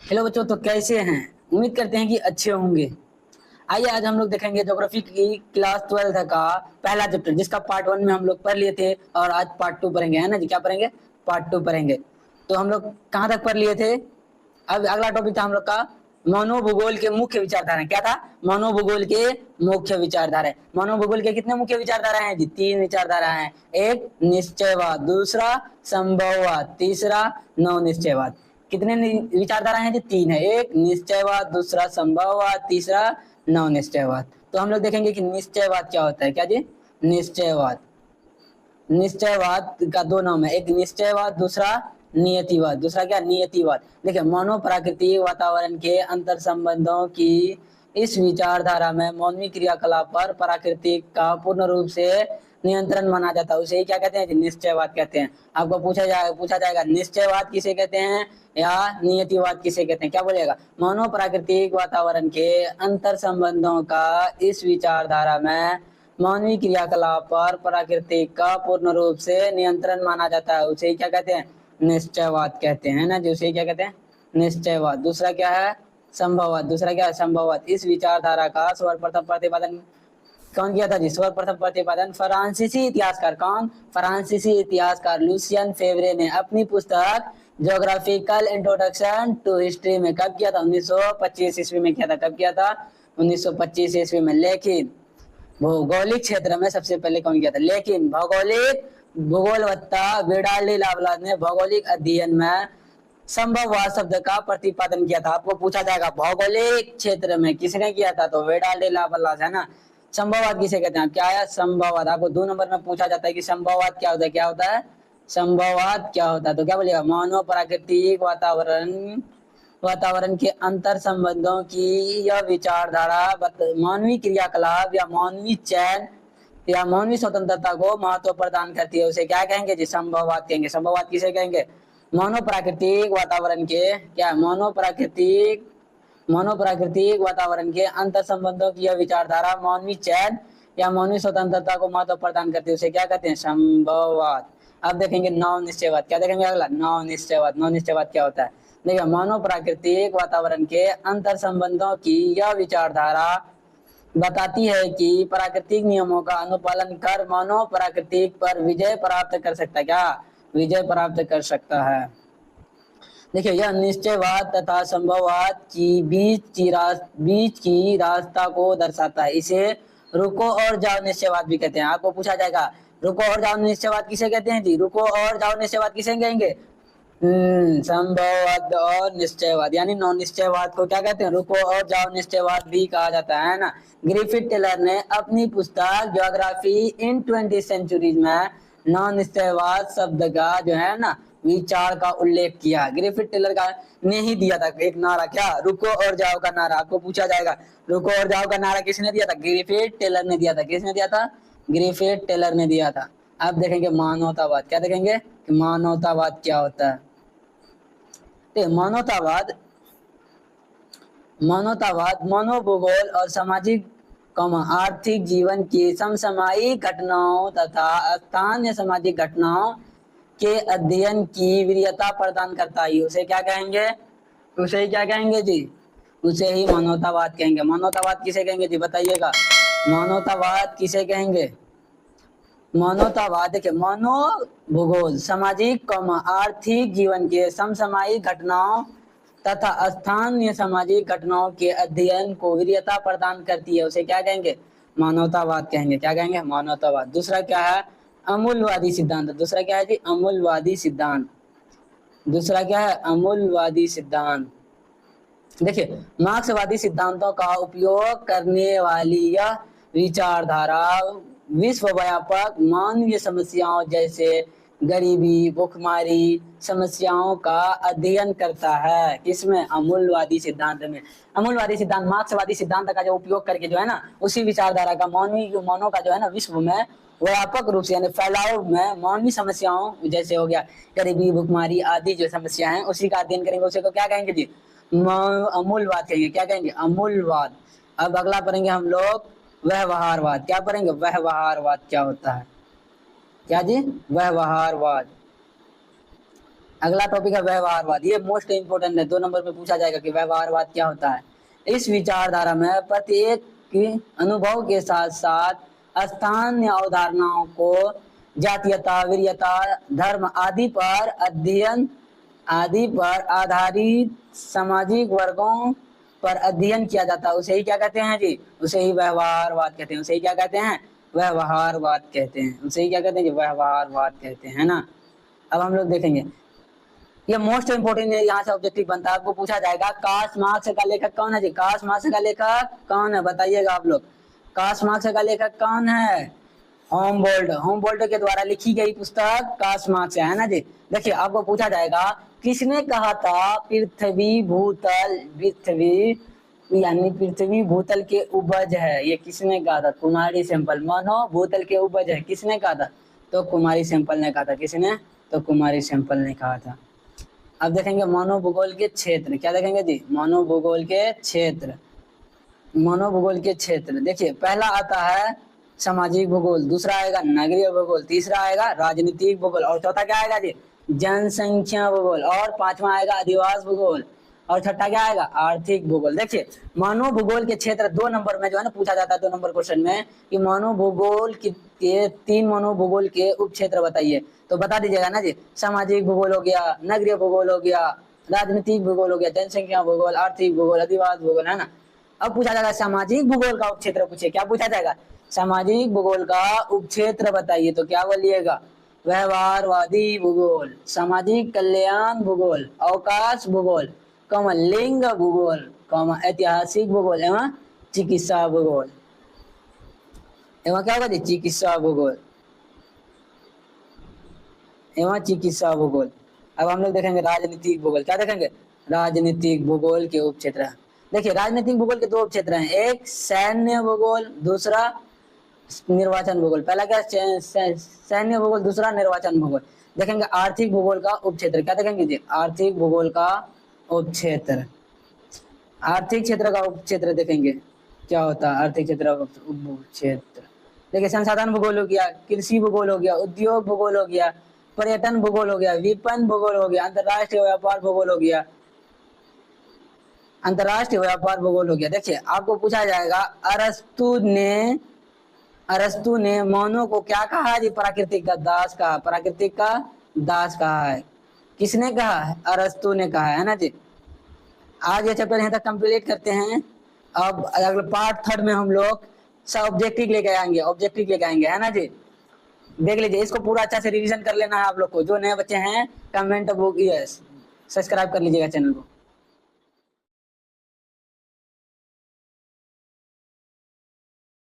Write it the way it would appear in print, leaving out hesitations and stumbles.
Hello बच्चों, तो कैसे हैं? उम्मीद करते हैं कि अच्छे होंगे। आइए आज हम लोग देखेंगे ज्योग्राफी की क्लास 12 का पहला चैप्टर, जिसका पार्ट 1 में हम लोग पढ़ लिए थे और आज पार्ट 2 पढ़ेंगे, है ना जी? क्या पढ़ेंगे? पार्ट 2 पढ़ेंगे। तो हम लोग कहाँ तक पढ़ लिए थे? अब अगला टॉपिक था हम लोग का मनोभूगोल के मुख्य विचारधारा। क्या था? मनोभूगोल के मुख्य विचारधारा। मनोभूगोल के कितने मुख्य विचारधारा हैं जी? 3 विचारधारा हैं। एक निश्चयवाद, दूसरा संभववाद, तीसरा नव निश्चयवाद। कितने विचारधारा हैं जी? 3 है। एक निश्चयवाद, दूसरा संभववाद, तीसरा नव निश्चयवाद। तो हम लोग देखेंगे कि निश्चयवाद क्या होता है। क्या जी? निश्चयवाद। निश्चयवाद का दो नाम है, एक निश्चयवाद, दूसरा नियतिवाद। दूसरा क्या? नियतिवाद। देखिए, मानव प्राकृतिक वातावरण के अंतर संबंधों की इस विचारधारा में मानवीय क्रियाकलाप पर प्राकृतिक का पूर्ण रूप से नियंत्रण माना जाता है, उसे ही क्या कहते हैं? निश्चयवाद कहते हैं। आपको पूछा जाएगा निश्चयवाद किसे कहते हैं या नियतिवाद किसे कहते हैं? क्या बोलेगा? मानव प्राकृतिक वातावरण के अंतर संबंधों का इस विचारधारा में मानवीय क्रियाकलाप पर प्राकृतिक का पूर्ण रूप से नियंत्रण माना जाता है, उसे क्या कहते हैं? निश्चयवाद कहते हैं ना जी। उसे क्या कहते हैं? निश्चयवाद। दूसरा क्या है? संभववाद। दूसरा क्या है? संभववाद। इस विचारधारा का सर्वप्रथम प्रतिपादन कौन किया था जी? सर्वप्रथम प्रतिपादन फ्रांसीसी इतिहासकार। कौन? फ्रांसीसी इतिहासकार लुसियन फेवरे ने अपनी पुस्तक ज्योग्राफिकल इंट्रोडक्शन टू हिस्ट्री में कब किया था? 1925 ईस्वी में किया था। कब किया था? 1925 ईस्वी में। लेकिन भौगोलिक क्षेत्र में सबसे पहले कौन किया था? लेकिन भौगोलिक भूगोलवत्ता विडाली लावलास ने भौगोलिक अध्ययन में संभववाद शब्द का प्रतिपादन किया था। आपको पूछा जाएगा भौगोलिक क्षेत्र में किसने किया था, तो विडाली लावलास, है ना। संभववाद किसे कहते हैं? क्या है संभववाद? आपको 2 नंबर में पूछा जाता है कि संभववाद क्या होता है। क्या होता है? संभववाद क्या होता है? तो क्या बोलिएगा? मानव प्राकृतिक वातावरण के अंतर संबंधों की यह विचारधारा मानवीय क्रियाकलाप या मानवीय चयन या मानवीय स्वतंत्रता को महत्व प्रदान करती है, उसे क्या कहेंगे जी? संभववाद कहेंगे। संभववाद किसे कहेंगे? मानव प्राकृतिक वातावरण के क्या? मानव प्राकृतिक वातावरण के अंतर संबंधों की यह विचारधारा मानवीय चयन या मानवीय स्वतंत्रता को महत्व प्रदान करती है, उसे क्या कहते हैं? संभववाद। अब देखेंगे नव निश्चयवाद। क्या देखेंगे अगला? नव निश्चयवाद। नव निश्चयवाद क्या होता है? देखिए, मानव प्राकृतिक वातावरण के अंतर संबंधों की यह विचारधारा बताती है कि प्राकृतिक नियमों का अनुपालन कर मानव प्राकृतिक पर विजय प्राप्त कर सकता है। क्या? विजय प्राप्त कर सकता है। देखिए, यह निश्चयवाद तथा संभववाद की बीच की रास्ता को दर्शाता है। इसे रुको और जाओ निश्चयवाद भी कहते हैं। आपको पूछा जाएगा रुको और जाओ निश्चयवाद किसे कहते हैं जी? रुको और जाओ निश्चयवाद किसे कहेंगे? संभववाद और निश्चयवाद, यानी नौ निश्चयवाद को क्या कहते हैं? रुको और जाओ निश्चयवाद भी कहा जाता है ना। ग्रिफिथ टेलर ने अपनी पुस्तक ज्योग्राफी इन 20th सेंचुरीज में नौ निश्चयवाद शब्द का जो है ना विचार का उल्लेख किया। ग्रिफिथ टेलर का ने ही दिया था एक नारा। क्या? रुको और जाओ का नारा। आपको पूछा जाएगा रुको और जाओ का नारा किसने दिया था? ग्रिफिथ टेलर ने दिया था। किसने दिया था? ग्रिफिथ टेलर ने दिया था। अब देखेंगे मानवतावाद। क्या देखेंगे? मानवतावाद क्या होता है? मानवतावाद मानवतावाद मनोभूगोल और सामाजिक आर्थिक जीवन की समसामयिक घटनाओं तथा स्थानीय सामाजिक घटनाओं के अध्ययन की वरीयता प्रदान करता है, उसे क्या कहेंगे? उसे ही क्या कहेंगे जी? उसे ही मानवतावाद कहेंगे। मानवतावाद किसे कहेंगे जी? बताइएगा, मानवतावाद किसे कहेंगे? मानवतावाद देखिए, मानव भूगोल सामाजिक आर्थिक जीवन के समसामयिक घटनाओं तथा स्थानीय सामाजिक घटनाओं के अध्ययन को वरीयता प्रदान करती है, उसे क्या कहेंगे? मानवतावाद कहेंगे। क्या कहेंगे? मानवतावाद। दूसरा क्या है? अमूल्यवादी सिद्धांत। दूसरा क्या है जी? अमूल्यवादी सिद्धांत। दूसरा क्या है? अमूल्यवादी सिद्धांत। देखिए, मार्क्सवादी सिद्धांतों का उपयोग करने वाली यह विचारधारा विश्व व्यापक मानवीय समस्याओं जैसे गरीबी, भूखमरी समस्याओं का अध्ययन करता है। किसमें? अमूल्यवादी सिद्धांत में। अमूल्यवादी सिद्धांत मार्क्सवादी सिद्धांत का जो उपयोग करके जो है ना उसी विचारधारा का मानव का जो है ना विश्व में व्यापक रूप से यानी फैलाव में मानवीय समस्याओं जैसे हो गया गरीबी, भूखमरी आदि जो समस्या है उसी का अध्ययन करेंगे, उसे को क्या कहेंगे जी? अमूल्यवाद कहेंगे। क्या कहेंगे? अमूल्यवाद। अब अगला पढ़ेंगे हम लोग व्यवहारवाद। क्या पढ़ेंगे? व्यवहारवाद क्या होता है? क्या जी? व्यवहारवाद। अगला टॉपिक है व्यवहारवाद। ये मोस्ट इंपोर्टेंट है, 2 नंबर पे पूछा जाएगा कि व्यवहारवाद क्या होता है। इस विचारधारा में प्रत्येक की अनुभव के साथ साथ स्थानीय अवधारणाओं को जातीयता, वीरता, धर्म आदि पर आधारित सामाजिक वर्गों पर अध्ययन किया जाता है। उसे ही क्या कहते हैं जी? उसे ही व्यवहारवाद कहते हैं। उसे ही क्या कहते हैं? व्यवहारवाद कहते हैं। उसे ही क्या कहते हैं जी? व्यवहारवाद कहते हैं ना। अब हम लोग देखेंगे, ये मोस्ट इंपोर्टेंट है, यहाँ से ऑब्जेक्टिव बनता है। आपको पूछा जाएगा कार्ल मार्क्स का लेखक कौन है जी? कार्ल मार्क्स का लेखक कौन है बताइएगा आप लोग। कार्ल मार्क्स का लेखक कौन है? होमबोल्ट के द्वारा लिखी गई पुस्तक कार्ल मार्क्स है ना जी। देखिए आपको पूछा जाएगा किसने कहा था पृथ्वी भूतल के उपज है? ये किसने कहा था? कुमारी सैंपल। मानो भूतल के उपज है, किसने कहा था? तो कुमारी सैंपल ने कहा था। किसने? तो कुमारी सैंपल ने कहा था। अब देखेंगे मनोभूगोल के क्षेत्र। क्या देखेंगे जी? मनोभूगोल के क्षेत्र। मनोभूगोल के क्षेत्र देखिए, पहला आता है सामाजिक भूगोल, दूसरा आएगा नगरीय भूगोल, तीसरा आएगा राजनीतिक भूगोल, और चौथा क्या आएगा जी? जनसंख्या भूगोल, और पांचवा आएगा अधिवास भूगोल, और छठा क्या आएगा? आर्थिक भूगोल। देखिए मनोभूगोल के क्षेत्र 2 नंबर में जो है ना पूछा जाता है, 2 नंबर क्वेश्चन में कि मनोभूगोल के 3 मनोभूगोल के उप क्षेत्र बताइए। तो बता दीजिएगा ना जी। सामाजिक भूगोल हो गया, नगरीय भूगोल हो गया, राजनीतिक भूगोल हो गया, जनसंख्या भूगोल, आर्थिक भूगोल, अधिवास भूगोल, है ना। अब पूछा जाएगा सामाजिक भूगोल का उपक्षेत्र पूछे। क्या पूछा जाएगा? सामाजिक भूगोल का उपक्षेत्र बताइए। तो क्या बोलिएगा? व्यवहारवादी भूगोल, सामाजिक कल्याण भूगोल, अवकाश भूगोल, लिंग भूगोल, ऐतिहासिक भूगोल एवं चिकित्सा भूगोल। एवं क्या होगा जी? चिकित्सा भूगोल एवं चिकित्सा भूगोल। अब हम लोग देखेंगे राजनीतिक भूगोल। क्या देखेंगे? राजनीतिक भूगोल के उपक्षेत्र। देखिए राजनीतिक भूगोल के 2 उपक्षेत्र हैं, एक सैन्य भूगोल, दूसरा निर्वाचन भूगोल। पहला क्या? सैन्य भूगोल, दूसरा निर्वाचन भूगोल। देखेंगे आर्थिक भूगोल का उपक्षेत्र। क्या देखेंगे जी? आर्थिक भूगोल का उपक्षेत्र। आर्थिक क्षेत्र का उपक्षेत्र देखेंगे क्या होता है। आर्थिक क्षेत्र उपक्षेत्र देखिए संसाधन भूगोल हो गया, कृषि भूगोल हो गया, उद्योग भूगोल हो गया, पर्यटन भूगोल हो गया, विपणन भूगोल हो गया, अंतरराष्ट्रीय व्यापार भूगोल हो गया। अंतरराष्ट्रीय व्यापार भूगोल हो गया। देखिए आपको पूछा जाएगा अरस्तु ने मौनों को क्या कहा जी? प्राकृतिक का दास कहा। प्राकृतिक का दास कहा है। किसने कहा है? अरस्तु ने कहा है ना जी। आज ये चैप्टर यहाँ तक कंप्लीट करते हैं। अब अगले पार्ट 3 में हम लोग सब ऑब्जेक्टिव लेके आएंगे, है ना जी। देख लीजिए, इसको पूरा अच्छा से रिवीजन कर लेना है आप लोग को। जो नए बच्चे हैं कमेंट बुक सब्सक्राइब कर लीजिएगा चैनल को।